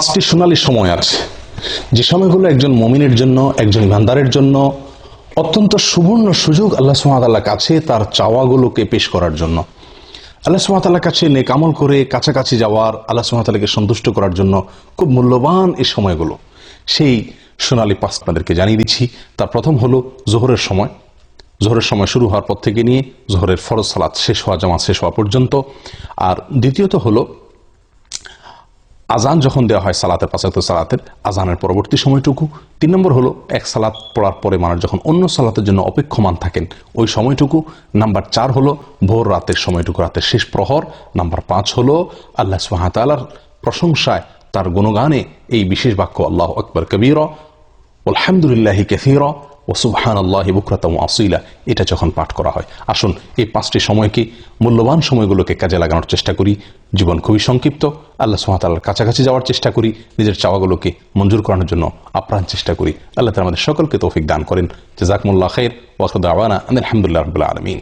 পাঁচটি সোনালী সময় আছে, যে সময়গুলো একজন মুমিনের জন্য, একজন ইমানদারের জন্য অত্যন্ত সুবর্ণ সুযোগ আল্লাহ সুবহানাহু ওয়া তাআলার কাছে তার চাওয়াগুলোকে পেশ করার জন্য, আল্লাহ সুবহানাহু ওয়া তাআলার কাছে নেক আমল করে কাছাকাছি যাওয়ার, আল্লাহ সুবহানাহু ওয়া তাআলাকে সন্তুষ্ট করার জন্য খুব মূল্যবান এই সময়গুলো। সেই সোনালী পাঁচ আপনাদেরকে জানিয়ে দিচ্ছি। তার প্রথম হলো জোহরের সময়। জোহরের সময় শুরু হওয়ার পর থেকে নিয়ে জোহরের ফরজ সালাত শেষ হওয়া, জামাত শেষ হওয়া পর্যন্ত। আর দ্বিতীয়ত হলো আজান যখন দেওয়া হয় সালাতের, পাঁচ ওয়াক্ত সালাতের আজানের পরবর্তী সময়টুকু। 3 নম্বর হলো এক সালাত পড়ার পরে মানুষ যখন অন্য সালাতের জন্য অপেক্ষমান থাকেন ওই সময়টুকু। নাম্বার 4 হলো ভোর রাতের সময়টুকু, রাতের শেষ প্রহর। নাম্বার 5 হলো আল্লাহ সুবহানাহু ওয়া তাআলার প্রশংসায়, তার গুণগানে এই বিশেষ বাক্য আল্লাহু আকবার কবীরা আলহামদুলিল্লাহি কাসীরা ও সুবহানাল্লাহি বুকরাতাম ওয়া আসীলা, এটা যখন পাঠ করা হয়। আসুন এই 5টি সময়কে, মূল্যবান সময়গুলোকে কাজে লাগানোর চেষ্টা করি। জীবন খুবই সংক্ষিপ্ত, আল্লাহ সুবহানাহু ওয়া তাআলার কাছাকাছি যাওয়ার চেষ্টা করি, নিজের চাওয়াগুলোকে মঞ্জুর করানোর জন্য আপ্রাণ চেষ্টা করি। আল্লাহ তাআলা আমাদের সকলকে তৌফিক দান করেন। জাযাকুমুল্লাহু খাইর ওয়া আখিরু দাওয়ানা আলহামদুলিল্লাহি রাব্বিল আলামিন।